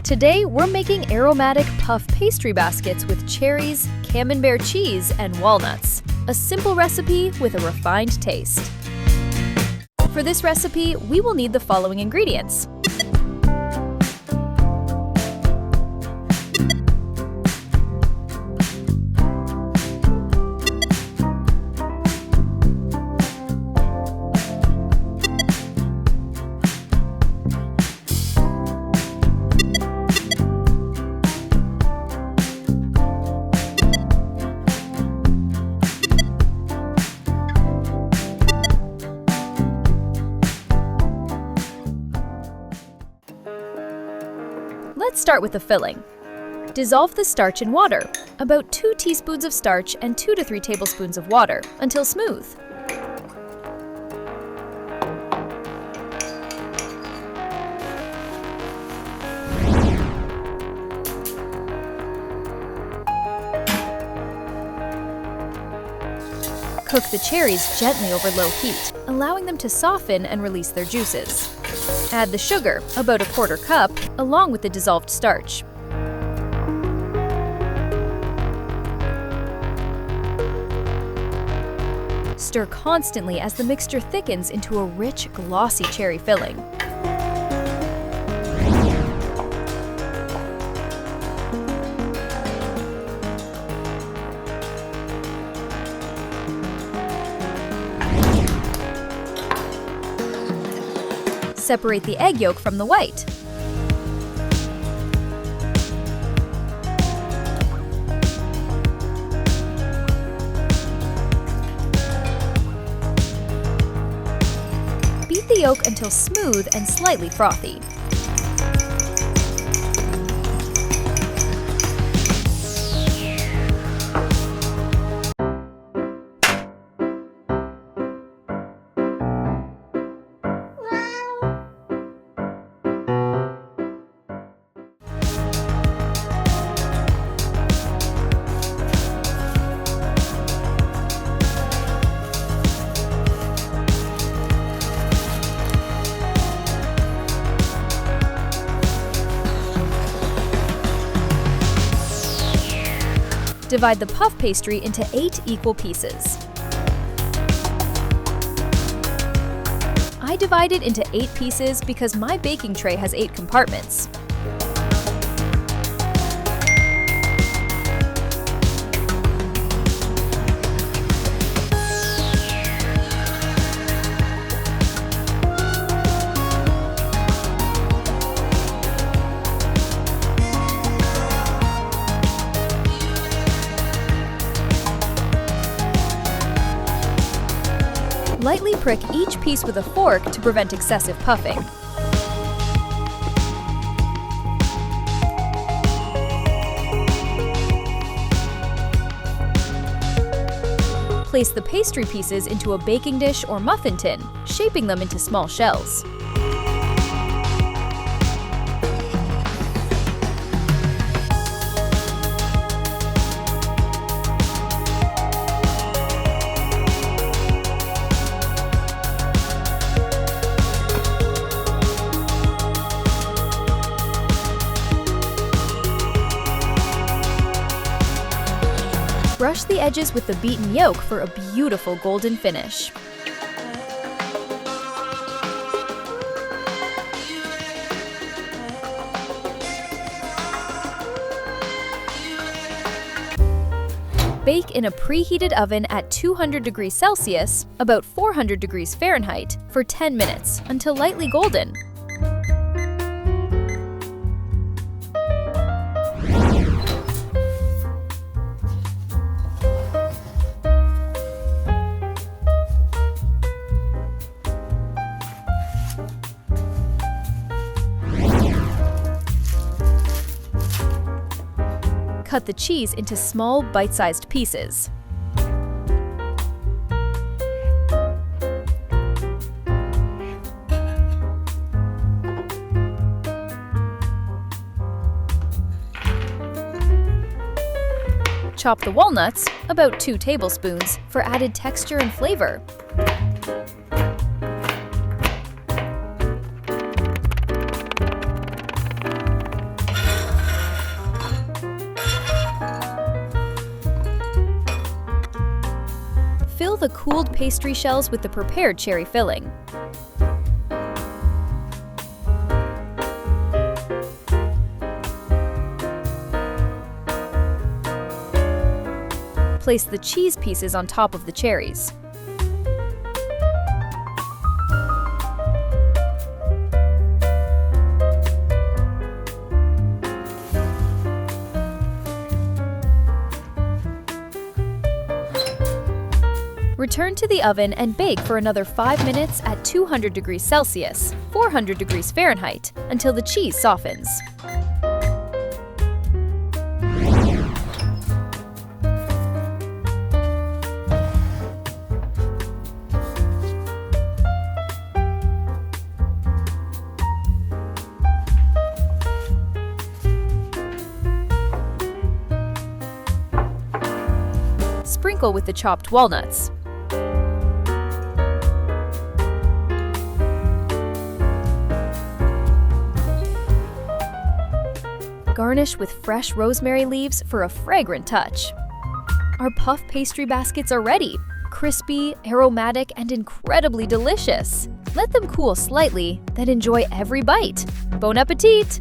Today, we're making aromatic puff pastry baskets with cherries, camembert cheese, and walnuts. A simple recipe with a refined taste. For this recipe, we will need the following ingredients. Let's start with the filling. Dissolve the starch in water, about 2 teaspoons of starch and 2 to 3 tablespoons of water, until smooth. Cook the cherries gently over low heat, allowing them to soften and release their juices. Add the sugar, about 1/4 cup, along with the dissolved starch. Stir constantly as the mixture thickens into a rich, glossy cherry filling. Separate the egg yolk from the white. Beat the yolk until smooth and slightly frothy. Divide the puff pastry into 8 equal pieces. I divide it into 8 pieces because my baking tray has 8 compartments. Lightly prick each piece with a fork to prevent excessive puffing. Place the pastry pieces into a baking dish or muffin tin, shaping them into small shells. Brush the edges with the beaten yolk for a beautiful golden finish. Bake in a preheated oven at 200 degrees Celsius, about 400 degrees Fahrenheit, for 10 minutes until lightly golden. Cut the cheese into small, bite-sized pieces. Chop the walnuts, about 2 tablespoons, for added texture and flavor. Fill the cooled pastry shells with the prepared cherry filling. Place the cheese pieces on top of the cherries. Return to the oven and bake for another 5 minutes at 200 degrees Celsius, 400 degrees Fahrenheit, until the cheese softens. Sprinkle with the chopped walnuts. Garnish with fresh rosemary leaves for a fragrant touch. Our puff pastry baskets are ready. Crispy, aromatic, and incredibly delicious. Let them cool slightly, then enjoy every bite. Bon appetit!